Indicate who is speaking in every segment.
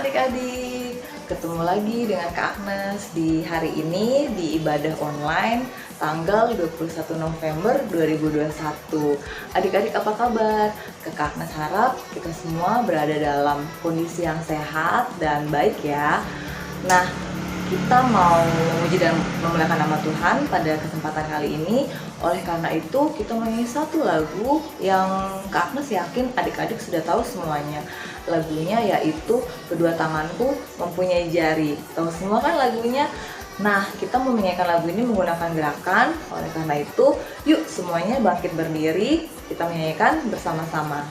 Speaker 1: adik-adik, ketemu lagi dengan Kak Agnes di hari ini di ibadah online tanggal 21 November 2021. Adik-adik apa kabar? Kak Agnes harap kita semua berada dalam kondisi yang sehat dan baik ya. Nah, kita mau memuji dan memuliakan nama Tuhan pada kesempatan kali ini. Oleh karena itu, kita menyanyi satu lagu yang Kak Agnes yakin adik-adik sudah tahu semuanya. Lagunya yaitu Kedua Tanganku Mempunyai Jari. Tahu semua kan lagunya? Nah, kita mau menyanyikan lagu ini menggunakan gerakan. Oleh karena itu, yuk semuanya bangkit berdiri. Kita menyanyikan bersama-sama.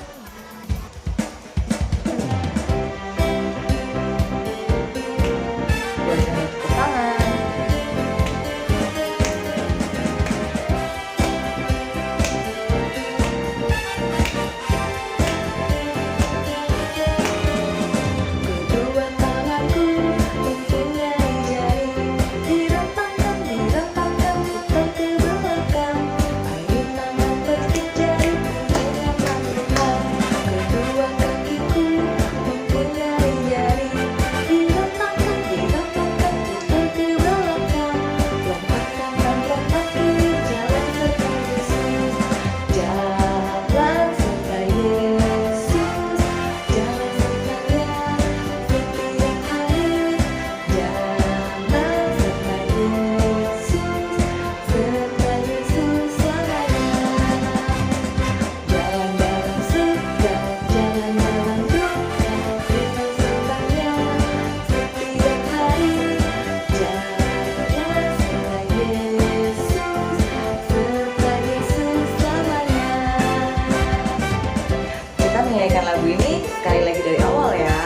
Speaker 1: Menyanyikan lagu ini sekali lagi dari awal ya.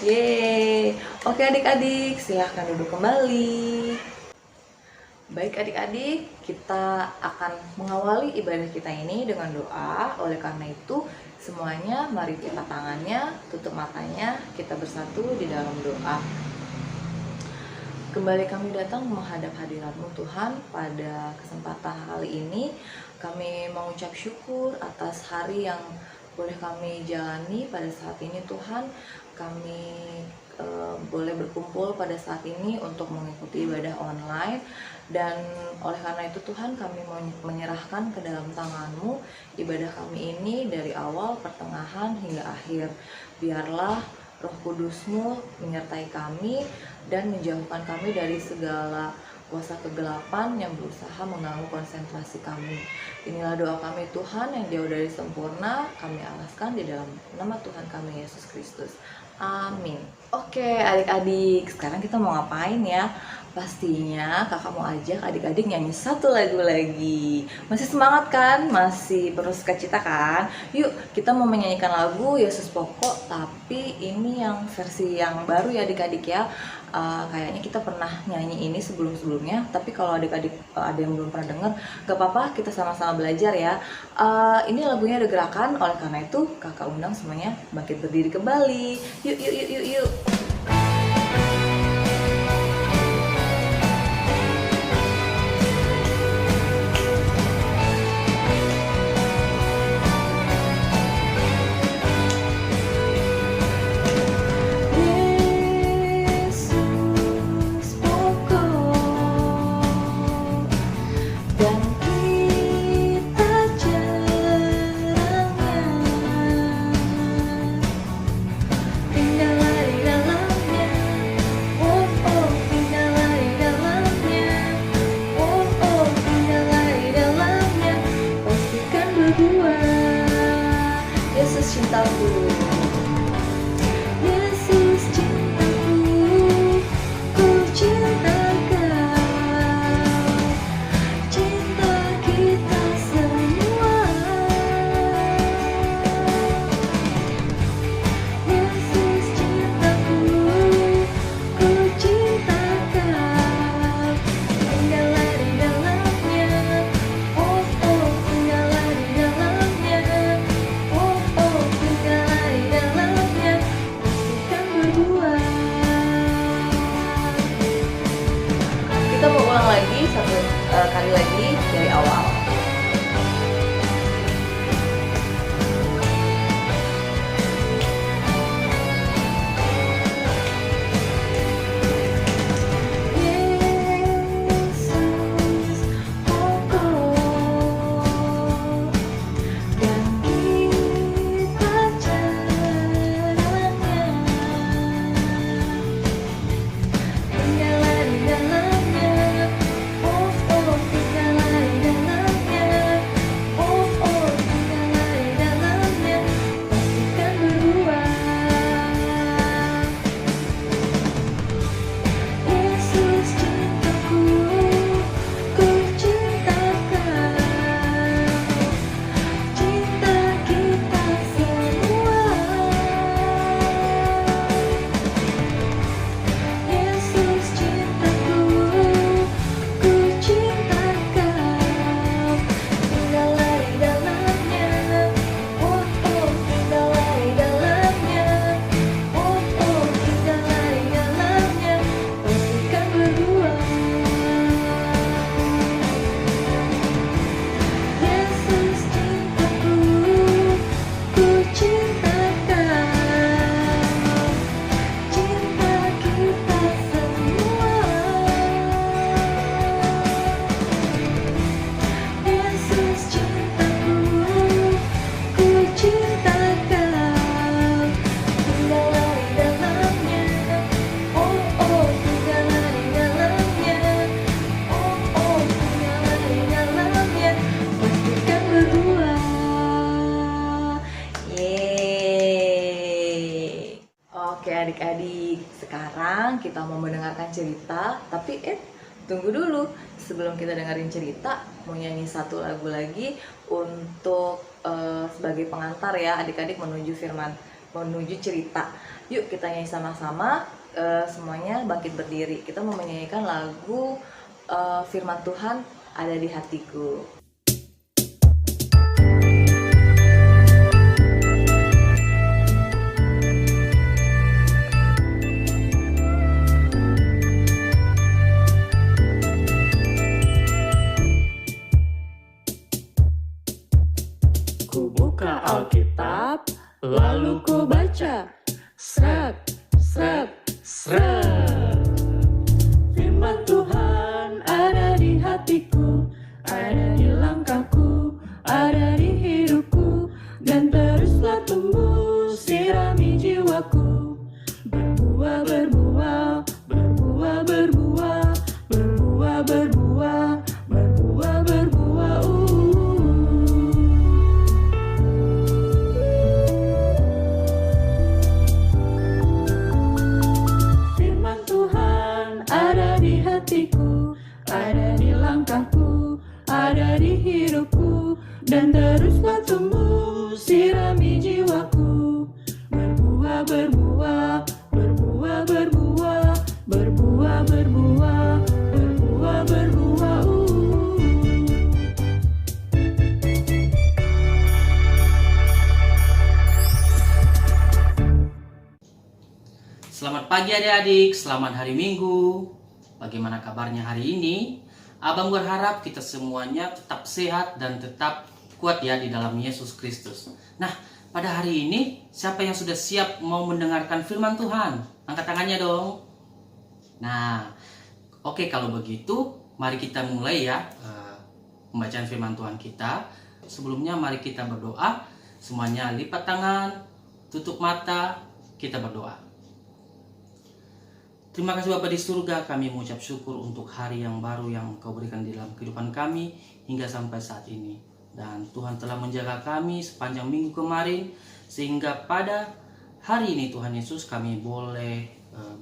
Speaker 1: Yeay, oke adik-adik, silahkan duduk kembali. Baik adik-adik, kita akan mengawali ibadah kita ini dengan doa. Oleh karena itu, semuanya mari kita tangannya, tutup matanya, kita bersatu di dalam doa. Kembali kami datang menghadap hadirat-Mu Tuhan pada kesempatan kali ini. Kami mengucap syukur atas hari yang boleh kami jalani pada saat ini Tuhan. Kami boleh berkumpul pada saat ini untuk mengikuti ibadah online. Dan oleh karena itu Tuhan, kami menyerahkan ke dalam tangan-Mu ibadah kami ini dari awal, pertengahan hingga akhir. Biarlah Roh Kudus-Mu menyertai kami dan menjauhkan kami dari segala kuasa kegelapan yang berusaha mengganggu konsentrasi kami. Inilah doa kami Tuhan yang jauh dari sempurna, kami alaskan di dalam nama Tuhan kami Yesus Kristus. Amin. Oke adik-adik, sekarang kita mau ngapain ya? Pastinya kakak mau ajak adik-adik nyanyi satu lagu lagi. Masih semangat kan? Masih penuh sukacita kan? Yuk kita mau menyanyikan lagu Yesus Pokok, tapi ini yang versi yang baru ya adik-adik ya. Kayaknya kita pernah nyanyi ini sebelum-sebelumnya, tapi kalau adik-adik ada yang belum pernah denger, gak apa-apa, kita sama-sama belajar ya. Ini lagunya ada gerakan, oleh karena itu kakak undang semuanya bangkit berdiri kembali. Yuk yuk yuk yuk yuk. Kita mau ulang lagi satu kali lagi dari awal. Oke adik-adik, sekarang kita mau mendengarkan cerita, tapi tunggu dulu. Sebelum kita dengerin cerita, mau nyanyi satu lagu lagi untuk sebagai pengantar ya adik-adik menuju firman, menuju cerita. Yuk kita nyanyi sama-sama, semuanya bangkit berdiri. Kita mau menyanyikan lagu firman Tuhan ada di hatiku.
Speaker 2: Ku buka Alkitab, lalu ku baca, sret, sret, sret. Firman Tuhan ada di hatiku, ada di langkahku, ada di hidupku, dan teruslah tumbuh sirami jiwaku. Berbuah, berbuah, berbuah, berbuah, berbuah, berbuah, berbuah, berbuah. Firman Tuhan ada di hatiku, ada di langkahku, ada di hidupku, dan teruslah tumbuh sirami jiwaku. Berbuah, berbuah, berbuah, berbuah, berbuah, berbuah, berbuah, berbuah.
Speaker 3: Selamat pagi adik-adik, selamat hari Minggu. Bagaimana kabarnya hari ini? Abang berharap kita semuanya tetap sehat dan tetap kuat ya di dalam Yesus Kristus. Nah, pada hari ini siapa yang sudah siap mau mendengarkan firman Tuhan? Angkat tangannya dong. Nah, oke kalau begitu mari kita mulai ya pembacaan firman Tuhan kita. Sebelumnya mari kita berdoa. Semuanya lipat tangan, tutup mata, kita berdoa. Terima kasih Bapa di surga, kami mengucap syukur untuk hari yang baru yang Engkau berikan di dalam kehidupan kami hingga sampai saat ini. Dan Tuhan telah menjaga kami sepanjang minggu kemarin, sehingga pada hari ini Tuhan Yesus kami boleh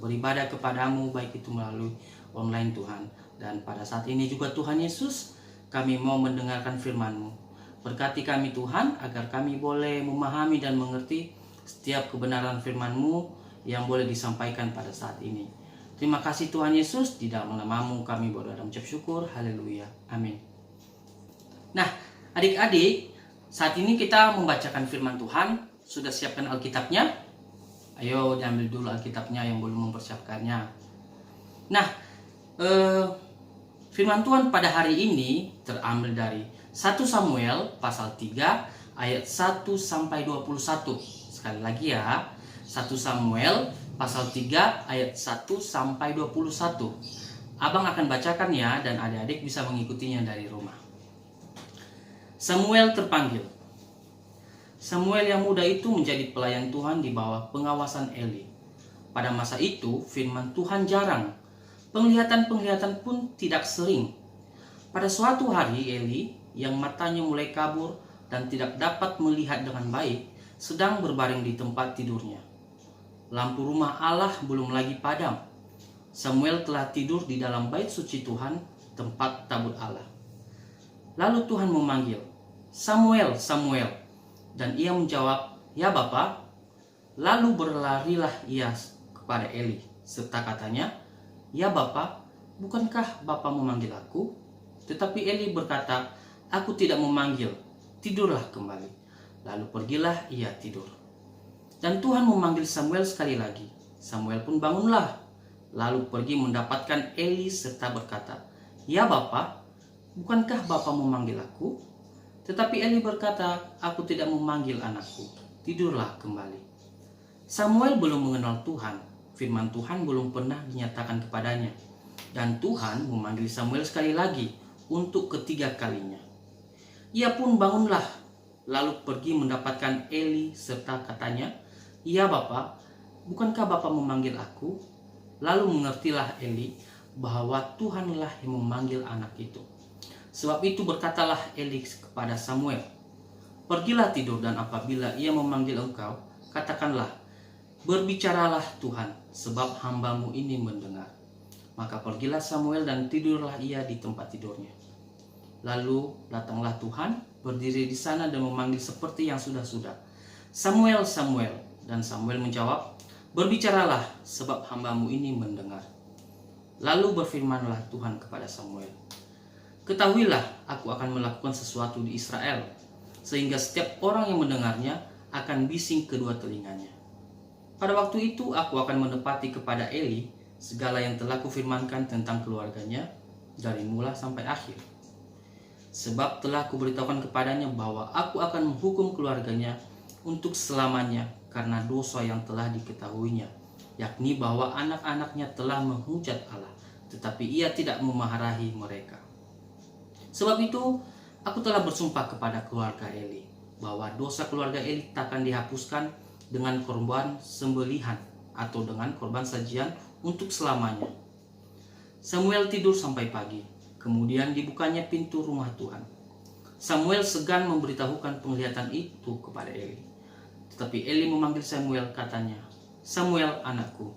Speaker 3: beribadah kepadamu, baik itu melalui online Tuhan. Dan pada saat ini juga Tuhan Yesus, kami mau mendengarkan firman-Mu. Berkati kami Tuhan, agar kami boleh memahami dan mengerti setiap kebenaran firman-Mu yang boleh disampaikan pada saat ini. Terima kasih Tuhan Yesus, di dalam nama-Mu kami berdoa dan mengucap syukur. Haleluya. Amin. Nah, adik-adik, saat ini kita membacakan firman Tuhan. Sudah siapkan Alkitabnya? Ayo diambil dulu Alkitabnya yang belum mempersiapkannya. Nah, Firman Tuhan pada hari ini terambil dari 1 Samuel pasal 3 ayat 1 sampai 21. Sekali lagi ya, 1 Samuel pasal 3 ayat 1 sampai 21. Abang akan bacakan ya, dan adik-adik bisa mengikutinya dari rumah. Samuel terpanggil. Samuel yang muda itu menjadi pelayan Tuhan di bawah pengawasan Eli. Pada masa itu firman Tuhan jarang, penglihatan-penglihatan pun tidak sering. Pada suatu hari Eli yang matanya mulai kabur dan tidak dapat melihat dengan baik sedang berbaring di tempat tidurnya. Lampu rumah Allah belum lagi padam. Samuel telah tidur di dalam bait suci Tuhan, tempat tabut Allah. Lalu Tuhan memanggil, "Samuel, Samuel." Dan ia menjawab, "Ya Bapa." Lalu berlarilah ia kepada Eli, serta katanya, "Ya Bapa, bukankah Bapa memanggil aku?" Tetapi Eli berkata, "Aku tidak memanggil, tidurlah kembali." Lalu pergilah ia tidur. Dan Tuhan memanggil Samuel sekali lagi. Samuel pun bangunlah, lalu pergi mendapatkan Eli serta berkata, "Ya Bapa, bukankah Bapa memanggil aku?" Tetapi Eli berkata, "Aku tidak memanggil anakku, tidurlah kembali." Samuel belum mengenal Tuhan, firman Tuhan belum pernah dinyatakan kepadanya. Dan Tuhan memanggil Samuel sekali lagi untuk ketiga kalinya. Ia pun bangunlah, lalu pergi mendapatkan Eli serta katanya, "Ya Bapa, bukankah Bapa memanggil aku?" Lalu mengertilah Eli bahwa Tuhanlah yang memanggil anak itu. Sebab itu berkatalah Eli kepada Samuel, "Pergilah tidur, dan apabila ia memanggil engkau, katakanlah, 'Berbicaralah Tuhan, sebab hambamu ini mendengar.'" Maka pergilah Samuel dan tidurlah ia di tempat tidurnya. Lalu datanglah Tuhan, berdiri di sana dan memanggil seperti yang sudah-sudah, "Samuel, Samuel." Dan Samuel menjawab, "Berbicaralah, sebab hambamu ini mendengar." Lalu berfirmanlah Tuhan kepada Samuel, "Ketahuilah, aku akan melakukan sesuatu di Israel, sehingga setiap orang yang mendengarnya akan bising kedua telinganya. Pada waktu itu aku akan menepati kepada Eli segala yang telah kufirmankan tentang keluarganya dari mula sampai akhir. Sebab telah kuberitahukan kepadanya bahwa aku akan menghukum keluarganya untuk selamanya karena dosa yang telah diketahuinya, yakni bahwa anak-anaknya telah menghujat Allah, tetapi ia tidak memarahi mereka. Sebab itu aku telah bersumpah kepada keluarga Eli bahwa dosa keluarga Eli takkan dihapuskan dengan korban sembelihan atau dengan korban sajian untuk selamanya." Samuel tidur sampai pagi. Kemudian dibukanya pintu rumah Tuhan. Samuel segan memberitahukan penglihatan itu kepada Eli. Tetapi Eli memanggil Samuel, katanya, "Samuel, anakku."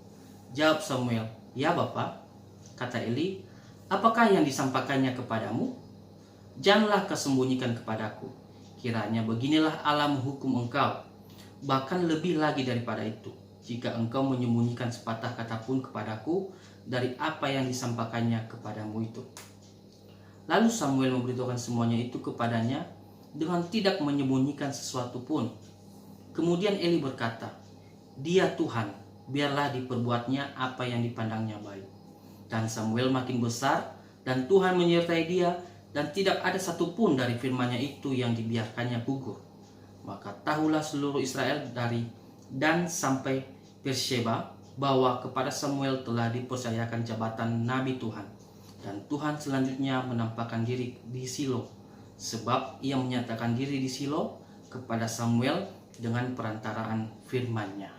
Speaker 3: Jawab Samuel, "Ya Bapa." Kata Eli, "Apakah yang disampaikannya kepadamu? Janganlah kau sembunyikan kepadaku. Kiranya beginilah Allah menghukum engkau, bahkan lebih lagi daripada itu, jika engkau menyembunyikan sepatah kata pun kepadaku dari apa yang disampaikannya kepadamu itu." Lalu Samuel memberitahukan semuanya itu kepadanya dengan tidak menyembunyikan sesuatu pun. Kemudian Eli berkata, "Dia Tuhan, biarlah diperbuatnya apa yang dipandangnya baik." Dan Samuel makin besar, dan Tuhan menyertai dia, dan tidak ada satupun dari firman-Nya itu yang dibiarkannya gugur. Maka tahulah seluruh Israel dari Dan sampai Beersheba bahwa kepada Samuel telah dipercayakan jabatan Nabi Tuhan. Dan Tuhan selanjutnya menampakkan diri di Silo, sebab ia menyatakan diri di Silo kepada Samuel dengan perantaraan firman-Nya.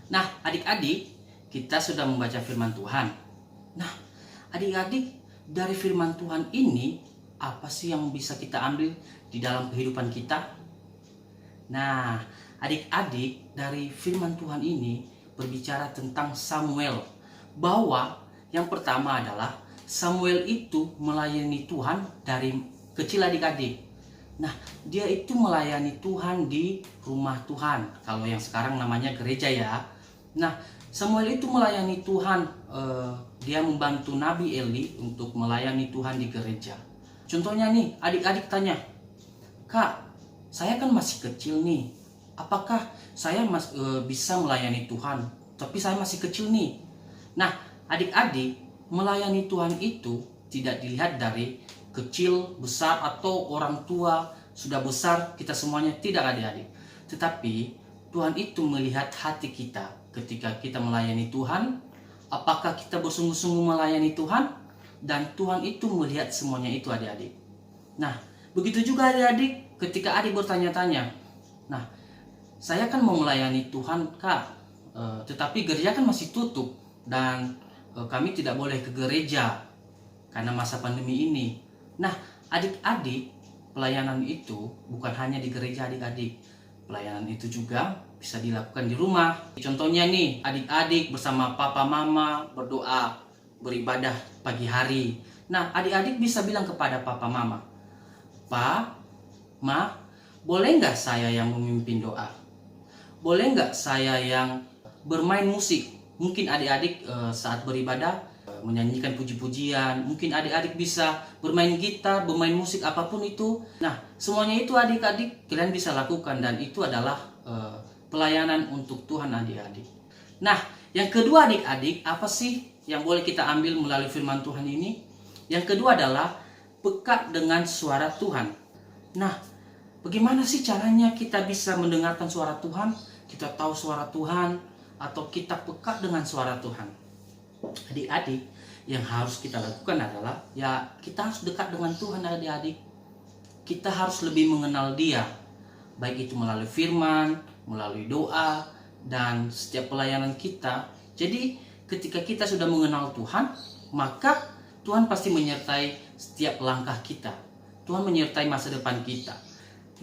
Speaker 3: Nah, adik-adik, kita sudah membaca firman Tuhan. Nah, adik-adik, dari firman Tuhan ini, apa sih yang bisa kita ambil di dalam kehidupan kita? Nah, adik-adik, dari firman Tuhan ini berbicara tentang Samuel, bahwa yang pertama adalah Samuel itu melayani Tuhan dari kecil adik-adik. Nah, dia itu melayani Tuhan di rumah Tuhan, kalau yang sekarang namanya gereja ya. Nah, Samuel itu melayani Tuhan, dia membantu Nabi Eli untuk melayani Tuhan di gereja. Contohnya nih, adik-adik tanya, "Kak, saya kan masih kecil nih, apakah saya bisa melayani Tuhan? Tapi saya masih kecil nih." Nah, adik-adik, melayani Tuhan itu tidak dilihat dari kecil, besar, atau orang tua sudah besar, kita semuanya, tidak adik-adik. Tetapi Tuhan itu melihat hati kita ketika kita melayani Tuhan. Apakah kita bersungguh-sungguh melayani Tuhan? Dan Tuhan itu melihat semuanya itu adik-adik. Nah, begitu juga adik-adik ketika adik bertanya-tanya, nah, saya kan mau melayani Tuhan Kak, tetapi gereja kan masih tutup dan kami tidak boleh ke gereja karena masa pandemi ini. Nah, adik-adik, pelayanan itu bukan hanya di gereja adik-adik. Pelayanan itu juga bisa dilakukan di rumah. Contohnya nih, adik-adik bersama papa mama berdoa, beribadah pagi hari. Nah, adik-adik bisa bilang kepada papa mama, "Pa, Ma, boleh nggak saya yang memimpin doa? Boleh nggak saya yang bermain musik?" Mungkin adik-adik saat beribadah menyanyikan puji-pujian. Mungkin adik-adik bisa bermain gitar, bermain musik, apapun itu. Nah, semuanya itu adik-adik kalian bisa lakukan, dan itu adalah pelayanan untuk Tuhan adik-adik. Nah, yang kedua adik-adik, apa sih yang boleh kita ambil melalui firman Tuhan ini? Yang kedua adalah peka dengan suara Tuhan. Nah, bagaimana sih caranya kita bisa mendengarkan suara Tuhan? Kita tahu suara Tuhan, atau kita peka dengan suara Tuhan? Adik-adik, yang harus kita lakukan adalah ya kita harus dekat dengan Tuhan adik-adik. Kita harus lebih mengenal Dia, baik itu melalui firman, melalui doa, dan setiap pelayanan kita. Jadi ketika kita sudah mengenal Tuhan, maka Tuhan pasti menyertai setiap langkah kita. Tuhan menyertai masa depan kita.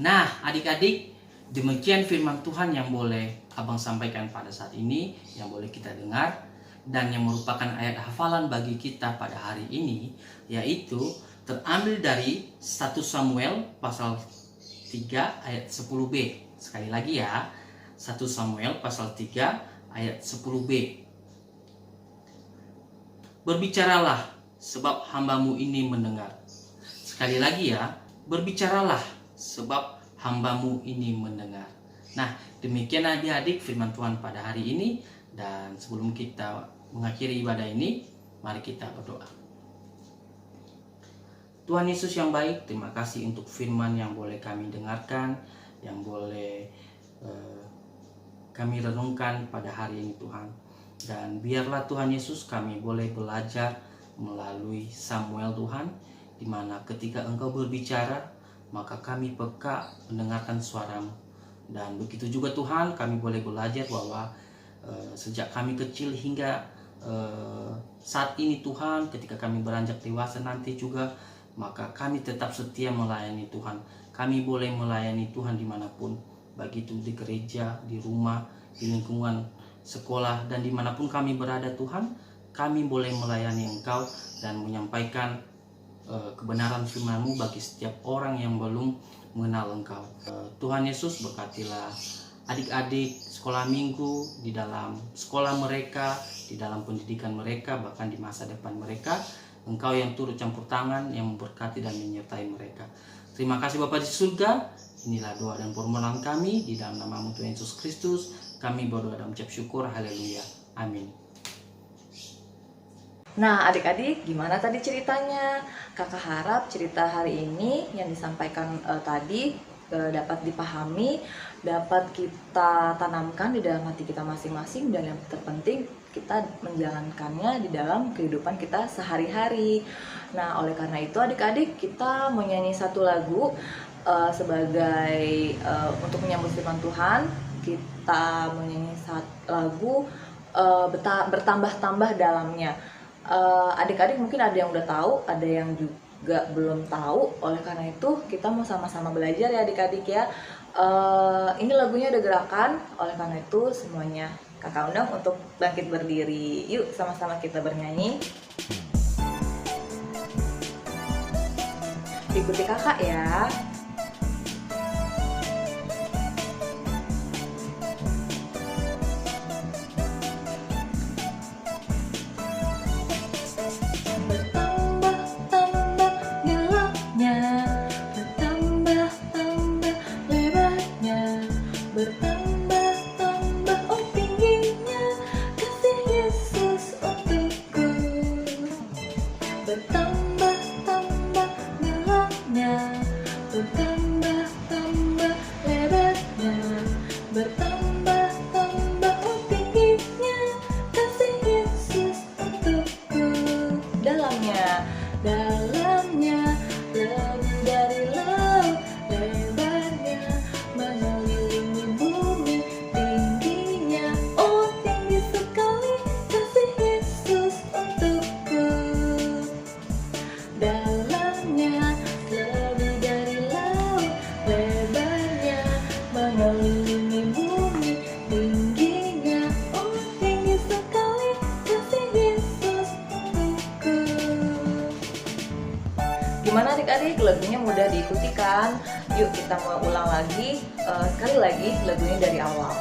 Speaker 3: Nah adik-adik, demikian firman Tuhan yang boleh abang sampaikan pada saat ini, yang boleh kita dengar, dan yang merupakan ayat hafalan bagi kita pada hari ini, yaitu terambil dari 1 Samuel pasal 3 ayat 10b. Sekali lagi ya, 1 Samuel pasal 3 ayat 10b. Berbicaralah sebab hambamu ini mendengar. Sekali lagi ya, berbicaralah sebab hambamu ini mendengar. Nah, demikian adik-adik firman Tuhan pada hari ini. Dan sebelum kita mengakhiri ibadah ini, mari kita berdoa. Tuhan Yesus yang baik, terima kasih untuk firman yang boleh kami dengarkan, yang boleh kami renungkan pada hari ini Tuhan. Dan biarlah Tuhan Yesus kami boleh belajar melalui Samuel Tuhan, di mana ketika Engkau berbicara, maka kami peka mendengarkan suara-Mu. Dan begitu juga Tuhan, kami boleh belajar bahwa sejak kami kecil hingga saat ini Tuhan, ketika kami beranjak dewasa nanti juga, maka kami tetap setia melayani Tuhan. Kami boleh melayani Tuhan dimanapun, baik itu di gereja, di rumah, di lingkungan sekolah, dan dimanapun kami berada Tuhan, kami boleh melayani Engkau dan menyampaikan kebenaran firman-Mu bagi setiap orang yang belum mengenal Engkau. Tuhan Yesus, berkatilah adik-adik sekolah minggu, di dalam sekolah mereka, di dalam pendidikan mereka, bahkan di masa depan mereka. Engkau yang turut campur tangan, yang memberkati dan menyertai mereka. Terima kasih Bapa di surga. Inilah doa dan permohonan kami di dalam nama Tuhan Yesus Kristus. Kami berdoa dan mengucap syukur. Haleluya. Amin.
Speaker 1: Nah adik-adik, gimana tadi ceritanya? Kakak harap cerita hari ini yang disampaikan tadi dapat dipahami, dapat kita tanamkan di dalam hati kita masing-masing, dan yang terpenting kita menjalankannya di dalam kehidupan kita sehari-hari. Nah oleh karena itu adik-adik, kita menyanyi satu lagu sebagai untuk menyambut firman Tuhan. Kita menyanyi satu lagu bertambah-tambah dalamnya. Adik-adik mungkin ada yang udah tahu, ada yang juga belum tahu. Oleh karena itu kita mau sama-sama belajar ya adik-adik ya. Ini lagunya ada gerakan, oleh karena itu semuanya kakak undang untuk bangkit berdiri. Yuk sama-sama kita bernyanyi. Ikuti kakak ya. bertambah-tambah dalamnya, bertambah-tambah lebarnya, bertambah-tambah tingginya kasih Yesus untukku. Dalamnya lebih dari laut, lebarnya mengelilingi bumi, tingginya oh tinggi sekali kasih Yesus untukku. Dalamnya lebih dari laut, lebarnya mengelilingi bumi, tingginya oh tinggi sekali kasih Yesus untukku. Gimana adik-adik, lagunya mudah diikuti kan? Yuk kita mau ulang lagi, sekali lagi lagunya dari awal.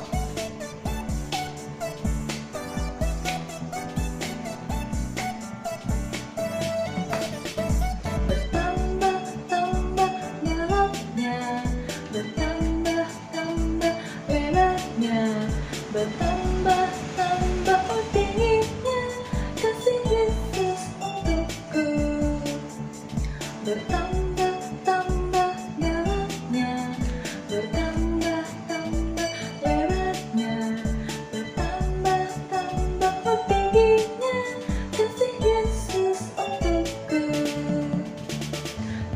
Speaker 1: Bertambah-tambah dalamnya, bertambah-tambah lebarnya, bertambah-tambah oh tingginya kasih Yesus untukku. Bertambah-tambah dalamnya, bertambah-tambah lebarnya, bertambah-tambah oh tingginya kasih Yesus untukku.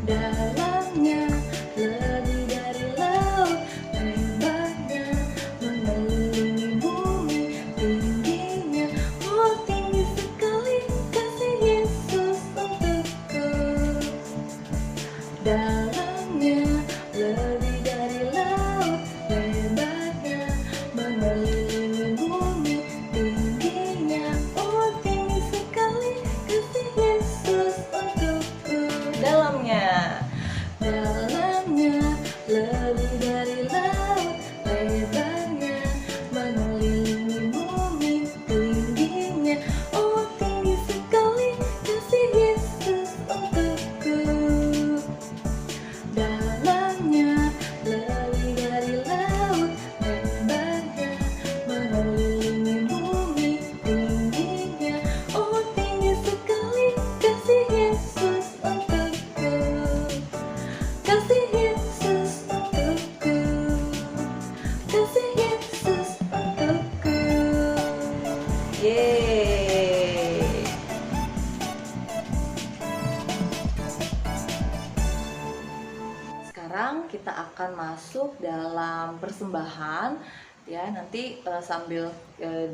Speaker 1: Dalamnya lebih dari laut, lebarnya mengelilingi bumi, tingginya oh tinggi sekali kasih Yesus untukku. Dalamnya lebih dari laut, lebarnya mengelilingi bumi, tingginya oh tinggi sekali kasih Yesus untukku. Dalamnya lebih dari laut, lebarnya mengelilingi bumi, tingginya oh tinggi sekali kasih Yesus untukku. Dalamnya lebih dari laut, lebarnya mengelilingi bumi, tingginya oh tinggi sekali kasih Yesus untukku. Kasih Yesus untukku, kasih Yesus untukku. Yeay. Sekarang kita akan masuk dalam persembahan ya. Nanti sambil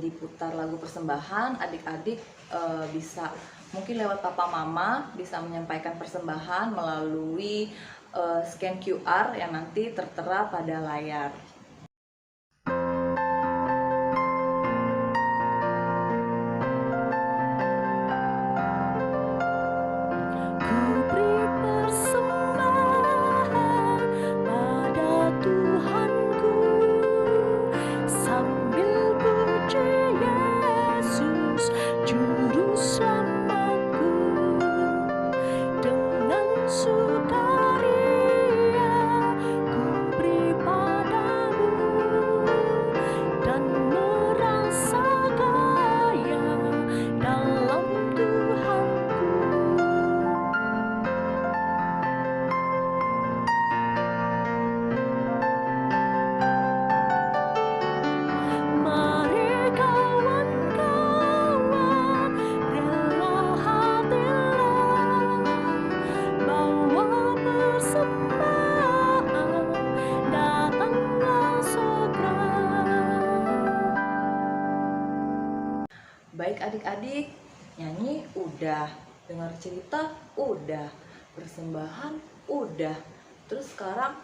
Speaker 1: diputar lagu persembahan, adik-adik bisa mungkin lewat papa mama bisa menyampaikan persembahan melalui scan QR yang nanti tertera pada layar.
Speaker 2: Ku beri persembahan pada Tuhanku sambil puji Yesus Juru Selamatku. Dengan sukaria ku beri padamu dan merasa kaya dalam Tuhanku. Mari kawan-kawan, rela hatilah, bawa persembahan, datanglah segera.
Speaker 1: Baik adik-adik, nyanyi udah, dengar cerita udah, persembahan udah. Terus sekarang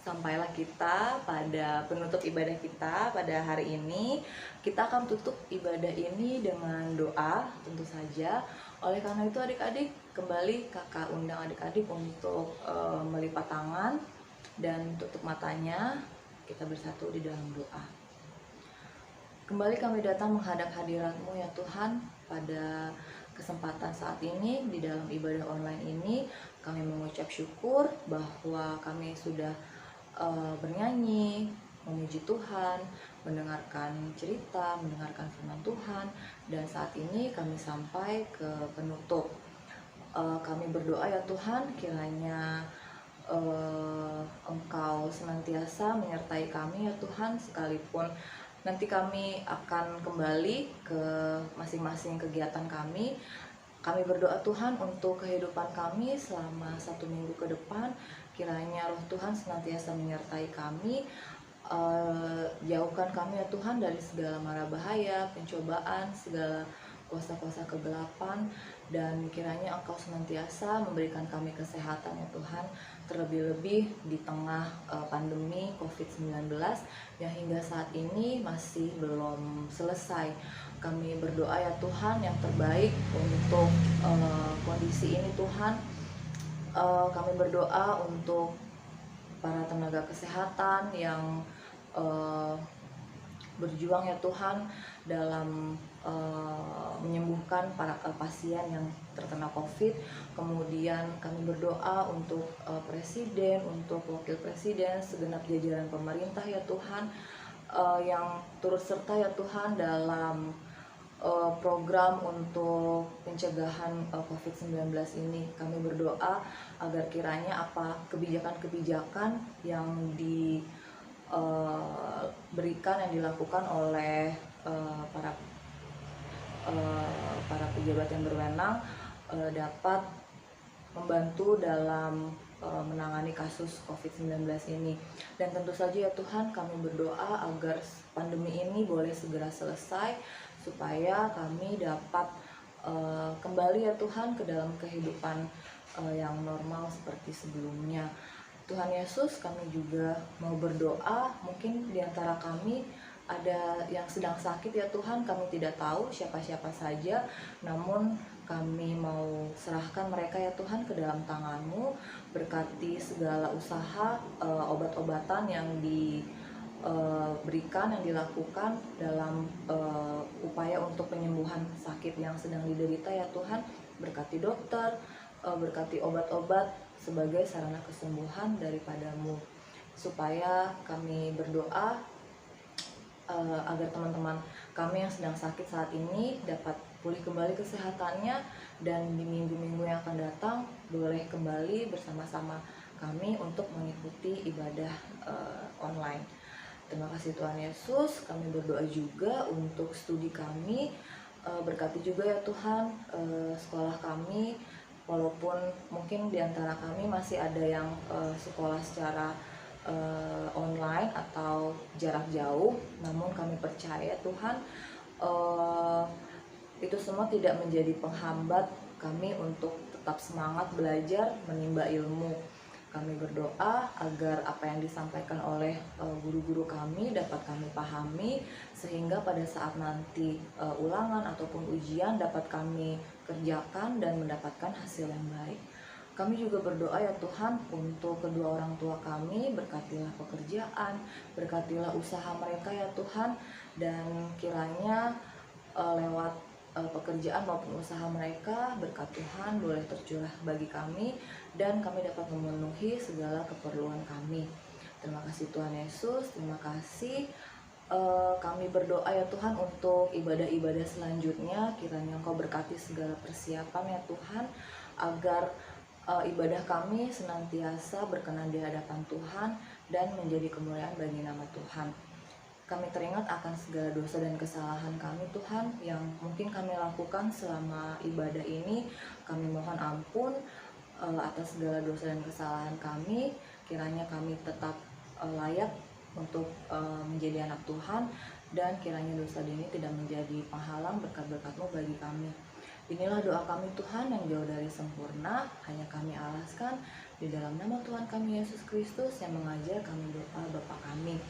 Speaker 1: sampailah kita pada penutup ibadah kita pada hari ini. Kita akan tutup ibadah ini dengan doa tentu saja. Oleh karena itu adik-adik, kembali kakak undang adik-adik untuk melipat tangan dan tutup matanya. Kita bersatu di dalam doa. Kembali kami datang menghadap hadirat-Mu ya Tuhan. Pada kesempatan saat ini di dalam ibadah online ini, kami mengucap syukur bahwa kami sudah bernyanyi, memuji Tuhan, mendengarkan cerita, mendengarkan firman Tuhan, dan saat ini kami sampai ke penutup. Kami berdoa ya Tuhan, kiranya Engkau senantiasa menyertai kami ya Tuhan, sekalipun nanti kami akan kembali ke masing-masing kegiatan kami. Kami berdoa Tuhan untuk kehidupan kami selama 1 minggu ke depan. Kiranya Roh Tuhan senantiasa menyertai kami. Jauhkan kami ya Tuhan dari segala mara bahaya, pencobaan, segala kuasa-kuasa kegelapan. Dan kiranya Engkau senantiasa memberikan kami kesehatan ya Tuhan, terlebih-lebih di tengah pandemi COVID-19 yang hingga saat ini masih belum selesai. Kami berdoa ya Tuhan yang terbaik untuk kondisi ini Tuhan. Kami berdoa untuk para tenaga kesehatan yang berjuang ya Tuhan dalam menyembuhkan para pasien yang terkena COVID. Kemudian kami berdoa untuk presiden, untuk wakil presiden, segenap jajaran pemerintah ya Tuhan, yang turut serta ya Tuhan dalam program untuk pencegahan COVID-19 ini. Kami berdoa agar kiranya apa kebijakan-kebijakan yang diberikan, yang dilakukan oleh para pejabat yang berwenang dapat membantu dalam menangani kasus COVID-19 ini. Dan tentu saja ya Tuhan, kami berdoa agar pandemi ini boleh segera selesai, supaya kami dapat kembali ya Tuhan ke dalam kehidupan yang normal seperti sebelumnya. Tuhan Yesus, kami juga mau berdoa, mungkin di antara kami ada yang sedang sakit ya Tuhan, kami tidak tahu siapa-siapa saja, namun kami mau serahkan mereka ya Tuhan ke dalam tangan-Mu. Berkati segala usaha obat-obatan yang diberikan, yang dilakukan dalam upaya untuk penyembuhan sakit yang sedang diderita ya Tuhan. Berkati dokter, berkati obat-obat sebagai sarana kesembuhan daripada-Mu, supaya kami berdoa agar teman-teman kami yang sedang sakit saat ini dapat pulih kembali kesehatannya, dan di minggu-minggu yang akan datang boleh kembali bersama-sama kami untuk mengikuti ibadah online. Terima kasih Tuhan Yesus. Kami berdoa juga untuk studi kami, berkati juga ya Tuhan sekolah kami, walaupun mungkin di antara kami masih ada yang sekolah secara online atau jarak jauh, namun kami percaya Tuhan itu semua tidak menjadi penghambat kami untuk tetap semangat belajar menimba ilmu. Kami berdoa agar apa yang disampaikan oleh guru-guru kami dapat kami pahami, sehingga pada saat nanti ulangan ataupun ujian dapat kami kerjakan dan mendapatkan hasil yang baik. Kami juga berdoa ya Tuhan untuk kedua orang tua kami, berkatilah pekerjaan, berkatilah usaha mereka ya Tuhan, dan kiranya lewat pekerjaan maupun usaha mereka, berkat Tuhan boleh tercurah bagi kami, dan kami dapat memenuhi segala keperluan kami. Terima kasih Tuhan Yesus, terima kasih. Kami berdoa ya Tuhan untuk ibadah-ibadah selanjutnya, kiranya Engkau berkati segala persiapan ya Tuhan, agar ibadah kami senantiasa berkenan di hadapan Tuhan dan menjadi kemuliaan bagi nama Tuhan. Kami teringat akan segala dosa dan kesalahan kami Tuhan yang mungkin kami lakukan selama ibadah ini. Kami mohon ampun atas segala dosa dan kesalahan kami. Kiranya kami tetap layak untuk menjadi anak Tuhan, dan kiranya dosa ini tidak menjadi penghalang berkat-berkat-Mu bagi kami. Inilah doa kami Tuhan yang jauh dari sempurna, hanya kami alaskan di dalam nama Tuhan kami Yesus Kristus yang mengajar kami doa Bapa kami.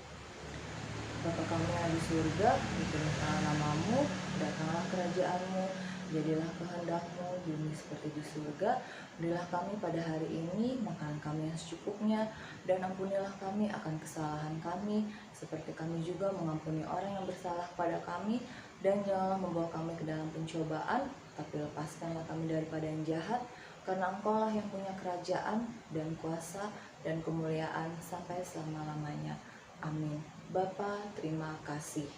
Speaker 1: Bapa kami yang di surga, dipurniakanlah nama-Mu, datanglah kerajaan-Mu, jadilah kehendak-Mu di bumi seperti di surga. Berilah kami pada hari ini makanan kami yang secukupnya, dan ampunilah kami akan kesalahan kami, seperti kami juga mengampuni orang yang bersalah kepada kami. Dan janganlah membawa kami ke dalam pencobaan, tapi lepaskanlah kami daripada yang jahat, karena Engkau-lah yang punya kerajaan dan kuasa dan kemuliaan sampai selama-lamanya. Amin. Bapa, terima kasih.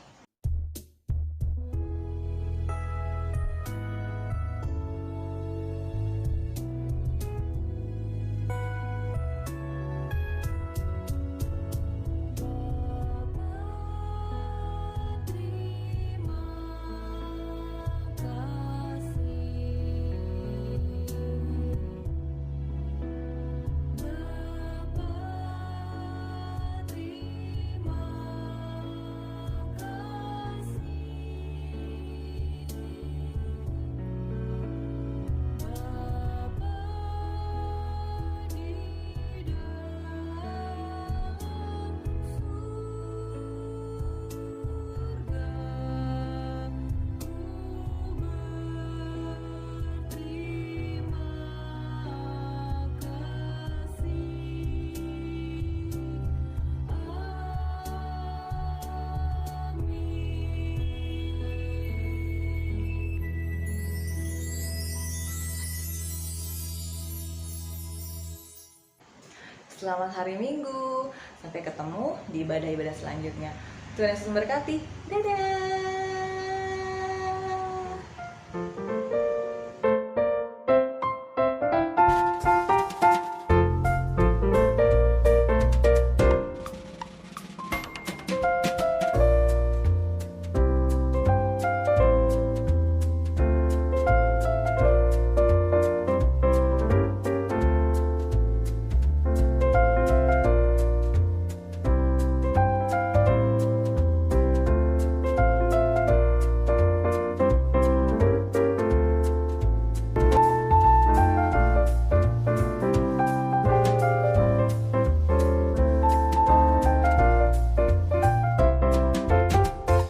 Speaker 1: Selamat hari Minggu. Sampai ketemu di ibadah-ibadah selanjutnya. Tuhan Yesus memberkati. Dadah.